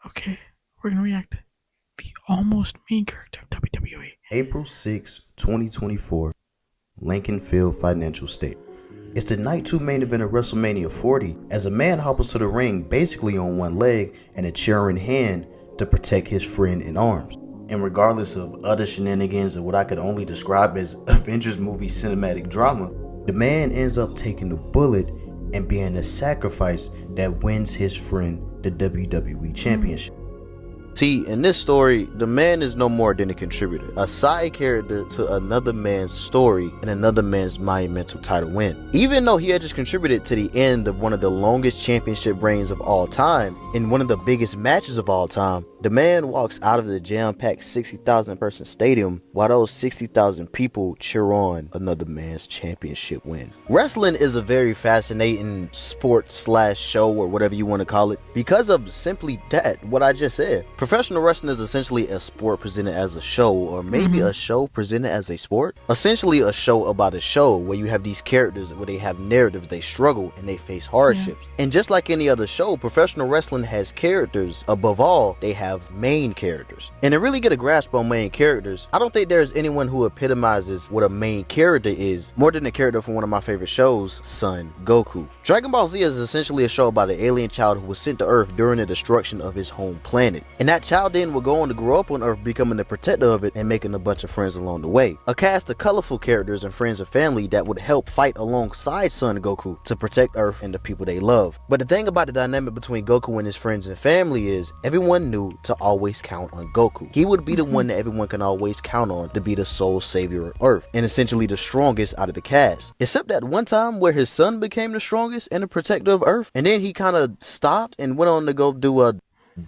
Okay, we're gonna react to the almost main character of WWE. April 6, 2024, Lincoln Field Financial State. It's the night 2 main event of WrestleMania 40 as a man hopples to the ring basically on one leg and a chair in hand to protect his friend in arms. And regardless of other shenanigans and what I could only describe as Avengers movie cinematic drama, the man ends up taking the bullet and being the sacrifice that wins his friend the WWE Championship. See, in this story, the man is no more than a contributor, a side character to another man's story and another man's monumental title win. Even though he had just contributed to the end of one of the longest championship reigns of all time, in one of the biggest matches of all time, the man walks out of the jam-packed 60,000 person stadium while those 60,000 people cheer on another man's championship win. Wrestling is a very fascinating sport slash show or whatever you want to call it because of simply that, what I just said. Professional wrestling is essentially a sport presented as a show, or maybe a show presented as a sport. Essentially a show about a show where you have these characters where they have narratives, they struggle and they face hardships. And just like any other show, professional wrestling has characters. Above all, they have main characters. And to really get a grasp on main characters, I don't think there's anyone who epitomizes what a main character is more than the character from one of my favorite shows, Son Goku. Dragon Ball Z is essentially a show about an alien child who was sent to Earth during the destruction of his home planet. And that child then will go on to grow up on Earth, becoming the protector of it and making a bunch of friends along the way. A cast of colorful characters and friends and family that would help fight alongside Son Goku to protect Earth and the people they love. But the thing about the dynamic between Goku and his friends and family is everyone knew to always count on Goku. He would be the one that everyone can always count on to be the sole savior of Earth and essentially the strongest out of the cast. Except that one time where his son became the strongest and the protector of Earth, and then he kind of stopped and went on to go do a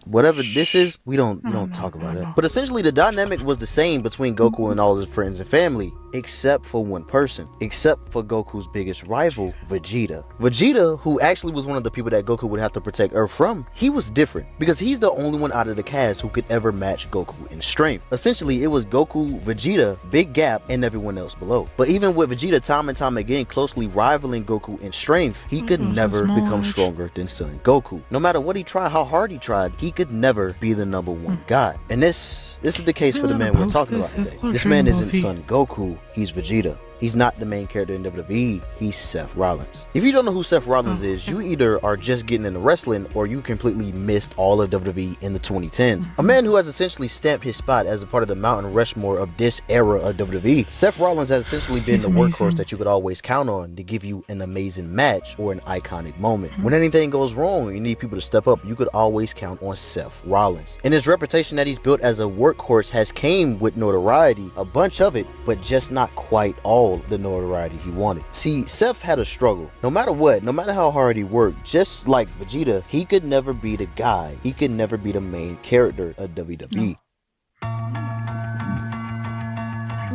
whatever this is. We don't talk about it. But essentially the dynamic was the same between Goku and all his friends and family, except for one person, except for Goku's biggest rival, Vegeta. Vegeta, who actually was one of the people that Goku would have to protect Earth from, he was different because he's the only one out of the cast who could ever match Goku in strength. Essentially, it was Goku, Vegeta, Big Gap, and everyone else below. But even with Vegeta time and time again closely rivaling Goku in strength, he could never become stronger than Son Goku. No matter what he tried, how hard he tried, he could never be the number one god. And this is the case for the man we're talking about today. This man isn't Son Goku, he's Vegeta. He's not the main character in WWE, he's Seth Rollins. If you don't know who Seth Rollins is, you either are just getting into wrestling or you completely missed all of WWE in the 2010s. A man who has essentially stamped his spot as a part of the Mountain Rushmore of this era of WWE. Seth Rollins has essentially been the workhorse that you could always count on to give you an amazing match or an iconic moment. When anything goes wrong and you need people to step up, you could always count on Seth Rollins. And his reputation that he's built as a workhorse has came with notoriety, a bunch of it, but just not quite all the notoriety he wanted. See, Seth had a struggle. No matter what, no matter how hard he worked, just like Vegeta, he could never be the guy. He could never be the main character of WWE.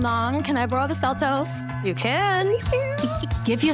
Mom, can I borrow the Celtos? You can. Give you.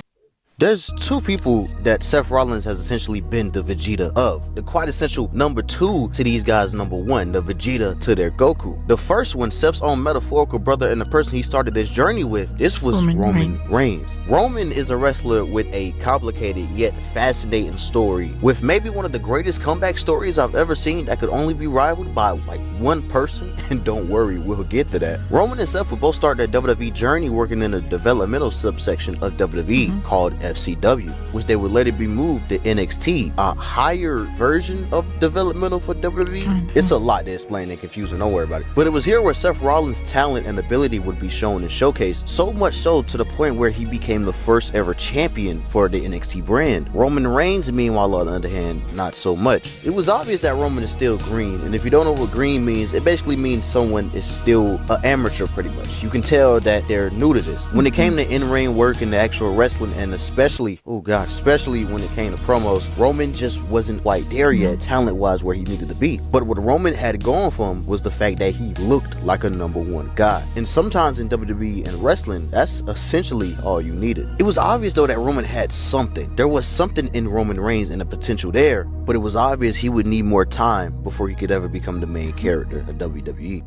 There's two people that Seth Rollins has essentially been the Vegeta of. The quintessential number two to these guys' number one, the Vegeta to their Goku. The first one, Seth's own metaphorical brother and the person he started this journey with, this was Roman Reigns. Roman is a wrestler with a complicated yet fascinating story, with maybe one of the greatest comeback stories I've ever seen that could only be rivaled by like one person, and don't worry, we'll get to that. Roman and Seth would both start their WWE journey working in a developmental subsection of WWE called FCW, which they would later be moved to NXT, a higher version of developmental for WWE. It's a lot to explain and confusing, don't worry about it. But it was here where Seth Rollins' talent and ability would be shown and showcased, so much so to the point where he became the first ever champion for the NXT brand. Roman Reigns, meanwhile, on the other hand, not so much. It was obvious that Roman is still green, and if you don't know what green means, it basically means someone is still an amateur pretty much. You can tell that they're new to this. When it came to in-ring work and the actual wrestling, and especially when it came to promos, Roman just wasn't quite there yet talent-wise where he needed to be. But what Roman had going for him was the fact that he looked like a number one guy. And sometimes in WWE and wrestling, that's essentially all you needed. It was obvious though that Roman had something. There was something in Roman Reigns and the potential there, but it was obvious he would need more time before he could ever become the main character of WWE.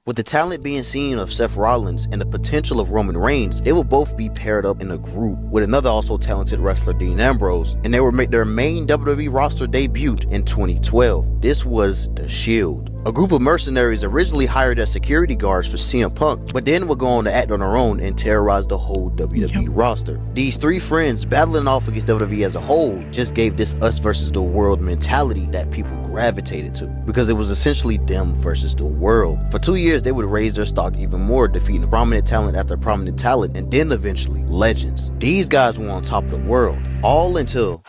With the talent being seen of Seth Rollins and the potential of Roman Reigns, they will both be paired up in a group with another also talented wrestler, Dean Ambrose, and they will make their main WWE roster debut in 2012. This was The Shield, a group of mercenaries originally hired as security guards for CM Punk, but then would go on to act on their own and terrorize the whole WWE roster. These three friends battling off against WWE as a whole just gave this us versus the world mentality that people gravitated to, because it was essentially them versus the world. For 2 years, they would raise their stock even more, defeating prominent talent after prominent talent, and then eventually legends. These guys were on top of the world, all until...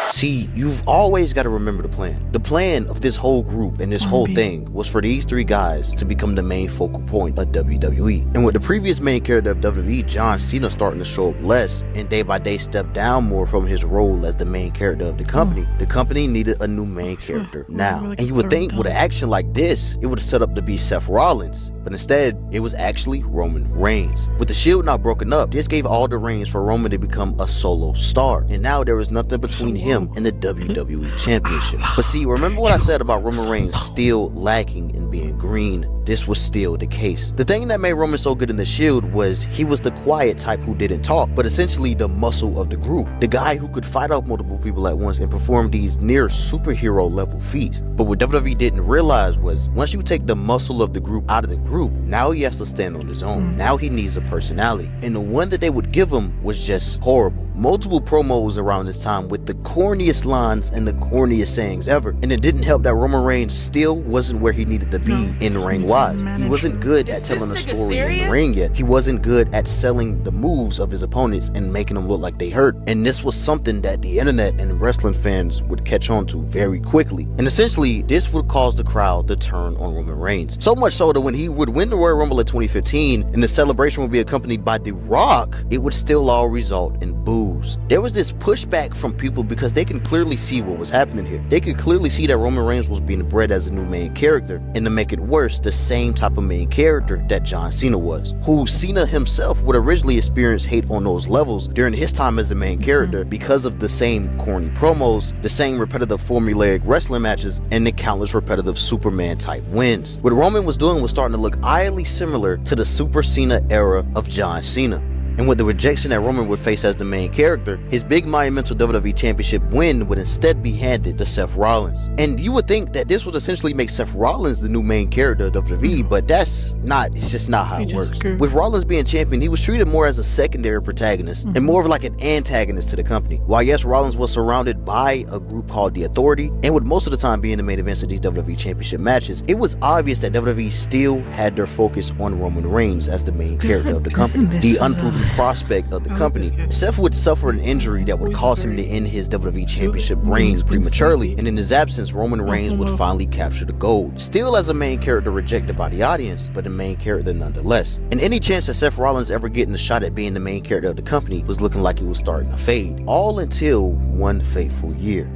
See, you've always got to remember the plan. The plan of this whole group and this whole thing was for these three guys to become the main focal point of WWE. And with the previous main character of WWE, John Cena, starting to show up less and day by day step down more from his role as the main character of the company needed a new main character now. And you would think with an action like this, it would have set up to be Seth Rollins, but instead, it was actually Roman Reigns. With the Shield now broken up, this gave all the reins for Roman to become a solo star, and now there was nothing between him and the WWE Championship. But see, remember what I said about Roman Reigns still lacking in being green? This was still the case. The thing that made Roman so good in the Shield was he was the quiet type who didn't talk, but essentially the muscle of the group. The guy who could fight off multiple people at once and perform these near superhero level feats. But what WWE didn't realize was once you take the muscle of the group out of the group, now he has to stand on his own. Now he needs a personality. And the one that they would give him was just horrible. Multiple promos around this time with the corniest lines and the corniest sayings ever. And it didn't help that Roman Reigns still wasn't where he needed to be in ring wise. He wasn't good at telling a story in the ring yet. He wasn't good at selling the moves of his opponents and making them look like they hurt. And this was something that the internet and wrestling fans would catch on to very quickly. And essentially, this would cause the crowd to turn on Roman Reigns. So much so that when he would win the Royal Rumble in 2015 and the celebration would be accompanied by The Rock, it would still all result in boos. There was this pushback from people because they can clearly see what was happening here. They could clearly see that Roman Reigns was being bred as a new main character, and to make it worse, the same type of main character that John Cena was, who Cena himself would originally experience hate on those levels during his time as the main character because of the same corny promos, the same repetitive formulaic wrestling matches, and the countless repetitive Superman type wins. What Roman was doing was starting to look eerily similar to the Super Cena era of John Cena. And with the rejection that Roman would face as the main character, his big monumental WWE Championship win would instead be handed to Seth Rollins. And you would think that this would essentially make Seth Rollins the new main character of WWE, but it's just not how it works. With Rollins being champion, he was treated more as a secondary protagonist and more of like an antagonist to the company. While yes, Rollins was surrounded by a group called The Authority, and would most of the time be in the main events of these WWE Championship matches, it was obvious that WWE still had their focus on Roman Reigns as the main character of the company, the unproven prospect of the company. Seth would suffer an injury that would cause him to end his WWE Championship reign prematurely, and in his absence, Roman Reigns would finally capture the gold. Still as a main character rejected by the audience, but a main character nonetheless. And any chance that Seth Rollins ever getting a shot at being the main character of the company was looking like it was starting to fade, all until one fateful year.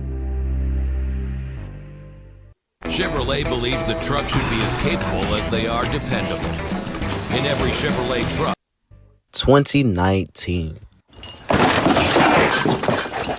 Chevrolet believes the truck should be as capable as they are dependable. In every Chevrolet truck, 2019.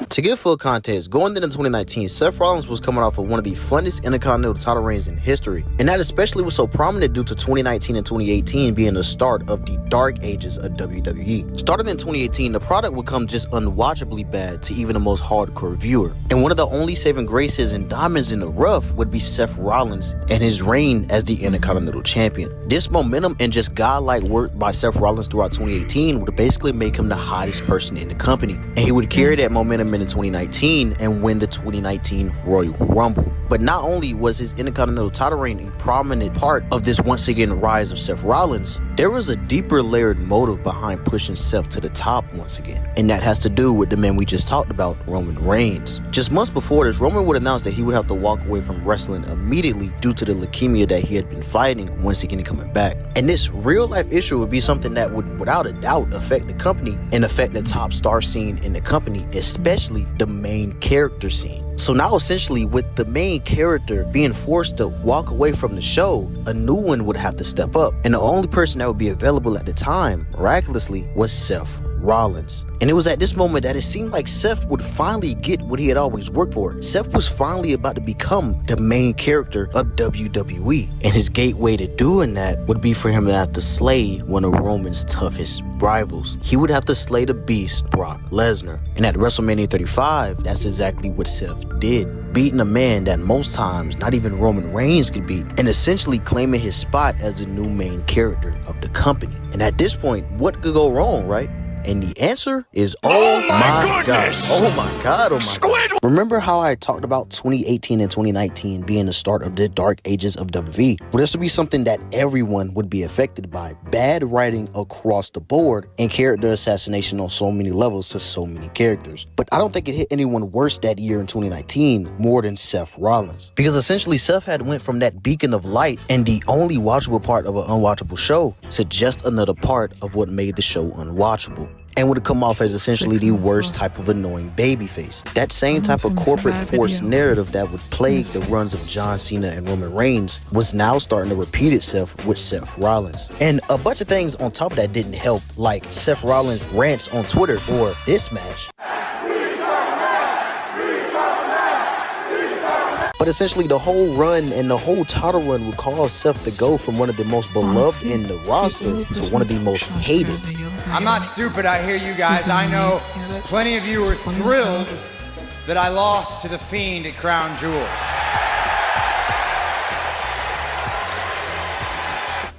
To give full context, going into 2019, Seth Rollins was coming off of one of the funnest Intercontinental title reigns in history, and that especially was so prominent due to 2019 and 2018 being the start of the dark ages of WWE. Starting in 2018, the product would come just unwatchably bad to even the most hardcore viewer, and one of the only saving graces and diamonds in the rough would be Seth Rollins and his reign as the Intercontinental Champion. This momentum and just godlike work by Seth Rollins throughout 2018 would basically make him the hottest person in the company, and he would carry that momentum into 2019 and win the 2019 Royal Rumble. But not only was his Intercontinental title reign a prominent part of this once again rise of Seth Rollins, there was a deeper layered motive behind pushing Seth to the top once again, and that has to do with the man we just talked about, Roman Reigns. Just months before this, Roman would announce that he would have to walk away from wrestling immediately due to the leukemia that he had been fighting once again coming back. And this real life issue would be something that would without a doubt affect the company and affect the top star scene in the company, especially the main character scene. So now essentially with the main character being forced to walk away from the show, a new one would have to step up. And the only person that would be available at the time, miraculously, was Seth Rollins. And it was at this moment that it seemed like Seth would finally get what he had always worked for. Seth was finally about to become the main character of WWE. And his gateway to doing that would be for him to have to slay one of Roman's toughest rivals. He would have to slay the beast, Brock Lesnar. And at WrestleMania 35, that's exactly what Seth did, beating a man that most times not even Roman Reigns could beat, and essentially claiming his spot as the new main character of the company. And at this point, what could go wrong, right? And the answer is, oh my God. Oh my God. Oh my God. Remember how I talked about 2018 and 2019 being the start of the dark ages of WWE? Well, this would be something that everyone would be affected by. Bad writing across the board and character assassination on so many levels to so many characters. But I don't think it hit anyone worse that year in 2019 more than Seth Rollins. Because essentially Seth had went from that beacon of light and the only watchable part of an unwatchable show to just another part of what made the show unwatchable, and would come off as essentially the worst type of annoying babyface. That same type of corporate force narrative that would plague the runs of John Cena and Roman Reigns was now starting to repeat itself with Seth Rollins. And a bunch of things on top of that didn't help, like Seth Rollins' rants on Twitter or this match. But essentially the whole run and the whole title run would cause Seth to go from one of the most beloved in the roster to one of the most hated. I'm not stupid, I hear you guys. I know plenty of you are thrilled that I lost to the Fiend at Crown Jewel.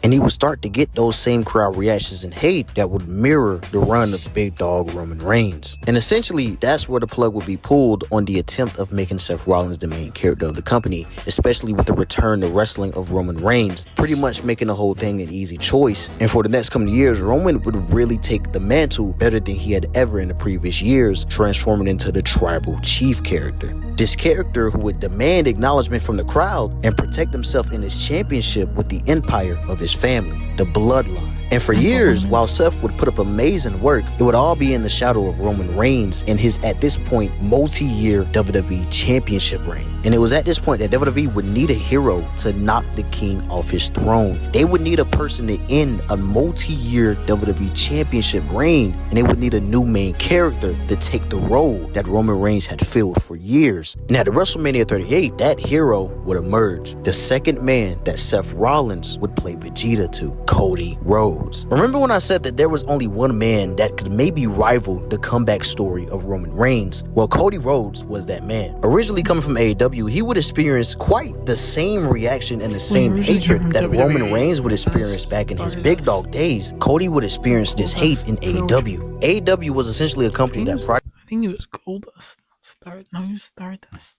And he would start to get those same crowd reactions and hate that would mirror the run of big dog Roman Reigns. And essentially, that's where the plug would be pulled on the attempt of making Seth Rollins the main character of the company, especially with the return to wrestling of Roman Reigns, pretty much making the whole thing an easy choice. And for the next coming years, Roman would really take the mantle better than he had ever in the previous years, transforming into the tribal chief character. This character who would demand acknowledgement from the crowd and protect himself in his championship with the empire of his family, the bloodline. And for years, while Seth would put up amazing work, it would all be in the shadow of Roman Reigns and his, at this point, multi-year WWE championship reign. And it was at this point that WWE would need a hero to knock the king off his throne. They would need a person to end a multi-year WWE championship reign, and they would need a new main character to take the role that Roman Reigns had filled for years. And at WrestleMania 38, that hero would emerge. The second man that Seth Rollins would play Vegeta to, Cody Rhodes. Remember when I said that there was only one man that could maybe rival the comeback story of Roman Reigns? Well, Cody Rhodes was that man. Originally coming from AEW, he would experience quite the same reaction and the same hatred that Roman Reigns would experience back in his big dog days. Cody would experience this hate in AEW. AEW was essentially a company that I think it was Goldust. It was Stardust.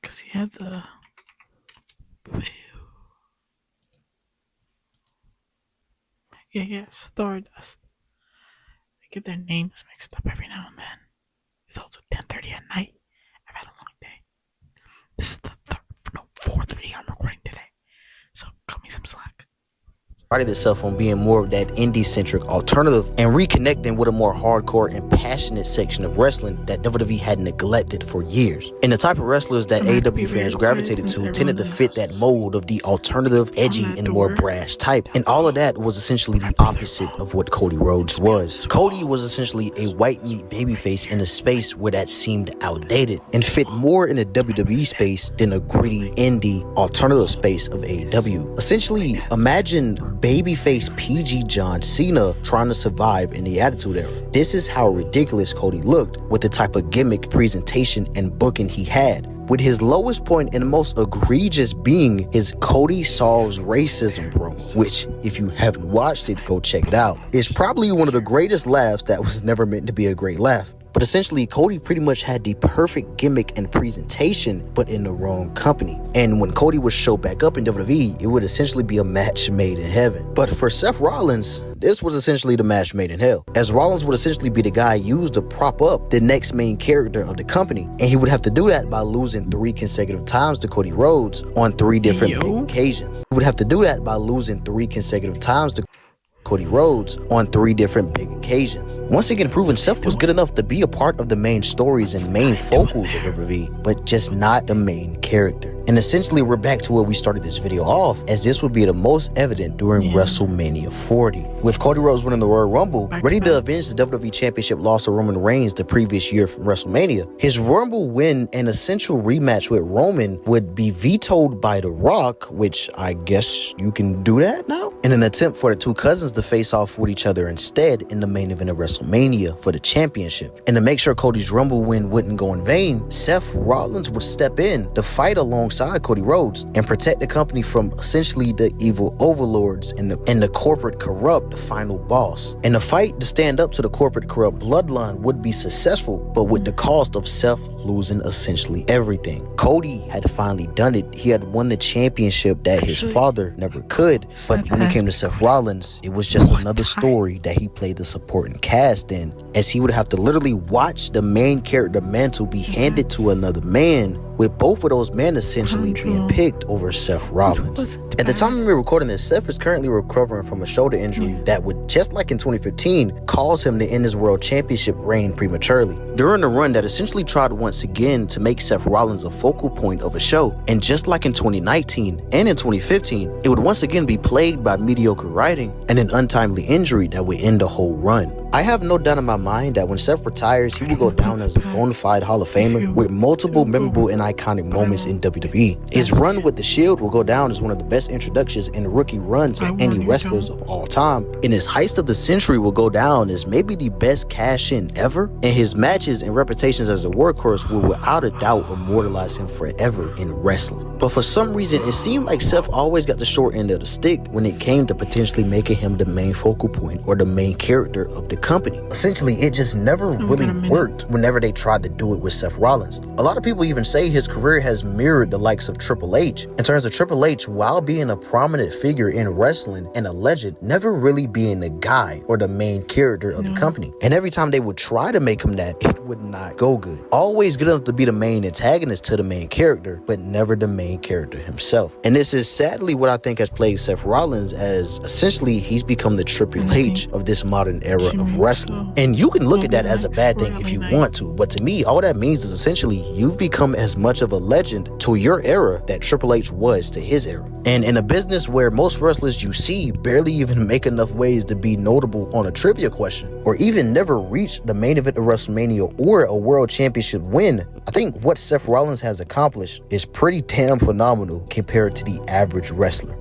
Because he had the... Yeah, Stardust. They get their names mixed up every now and then. It's also 10:30 at night. I've had a long day. This is the fourth video I'm recording today. So cut me some slack. prided itself on being more of that indie-centric alternative and reconnecting with a more hardcore and passionate section of wrestling that WWE had neglected for years. And the type of wrestlers that AEW fans gravitated to tended to fit that mold of the alternative, edgy, and more brash type. And all of that was essentially the opposite of what Cody Rhodes was. Cody was essentially a white meat babyface in a space where that seemed outdated and fit more in a WWE space than a gritty, indie, alternative space of AEW. Essentially, imagine babyface PG John Cena trying to survive in the Attitude Era. This is how ridiculous Cody looked with the type of gimmick, presentation, and booking he had, with his lowest point and most egregious being his Cody Solves Racism promo, which, if you haven't watched it, go check it out. It's probably one of the greatest laughs that was never meant to be a great laugh. But essentially, Cody pretty much had the perfect gimmick and presentation, but in the wrong company. And when Cody would show back up in WWE, it would essentially be a match made in heaven. But for Seth Rollins, this was essentially the match made in hell, as Rollins would essentially be the guy used to prop up the next main character of the company. And he would have to do that by losing 3 consecutive times to Cody Rhodes on 3 different big occasions. He would have to do that by losing 3 consecutive times to Cody Rhodes on 3 different big occasions. Once again proving Seth was good enough to be a part of the main stories and main focals of WWE, but just not the main character. And essentially, we're back to where we started this video off, as this would be the most evident during WrestleMania 40. With Cody Rhodes winning the Royal Rumble, ready to avenge the WWE Championship loss to Roman Reigns the previous year from WrestleMania, his Rumble win and essential rematch with Roman would be vetoed by The Rock, which I guess you can do that now, in an attempt for the two cousins to face off with each other instead in the main event of WrestleMania for the championship. And to make sure Cody's Rumble win wouldn't go in vain, Seth Rollins would step in to fight alongside Cody Rhodes and protect the company from essentially the evil overlords and the corporate corrupt final boss. And the fight to stand up to the corporate corrupt bloodline would be successful, but with the cost of Seth losing essentially everything. Cody had finally done it. He had won the championship that his father never could, but when it came to Seth Rollins, it was just another story that he played the supporting cast in, as he would have to literally watch the main character mantle be handed to another man, with both of those men essentially being picked over Seth Rollins. At the time of me recording this, Seth is currently recovering from a shoulder injury that would, just like in 2015, cause him to end his world championship reign prematurely. During a run that essentially tried once again to make Seth Rollins a focal point of a show, and just like in 2019 and in 2015, it would once again be plagued by mediocre writing and an untimely injury that would end the whole run. I have no doubt in my mind that when Seth retires, he will go down as a bona fide Hall of Famer with multiple memorable and iconic moments in WWE. His run with the Shield will go down as one of the best introductions and rookie runs of any wrestlers of all time, and his heist of the century will go down as maybe the best cash-in ever, and his matches and reputations as a workhorse will without a doubt immortalize him forever in wrestling. But for some reason, it seemed like Seth always got the short end of the stick when it came to potentially making him the main focal point or the main character of the company. Essentially, it just never really worked whenever they tried to do it with Seth Rollins. A lot of people even say his career has mirrored the likes of Triple H, in terms of Triple H, while being a prominent figure in wrestling and a legend, never really being the guy or the main character of the company. And every time they would try to make him that, it would not go good. Always good enough to be the main antagonist to the main character, but never the main character himself. And this is sadly what I think has plagued Seth Rollins, as essentially he's become the Triple H of this modern era of wrestling. And you can look at that as a bad thing if you want to, but to me, all that means is essentially you've become as much of a legend to your era that Triple H was to his era. And in a business where most wrestlers you see barely even make enough ways to be notable on a trivia question, or even never reach the main event of WrestleMania or a world championship win, I think what Seth Rollins has accomplished is pretty damn phenomenal compared to the average wrestler.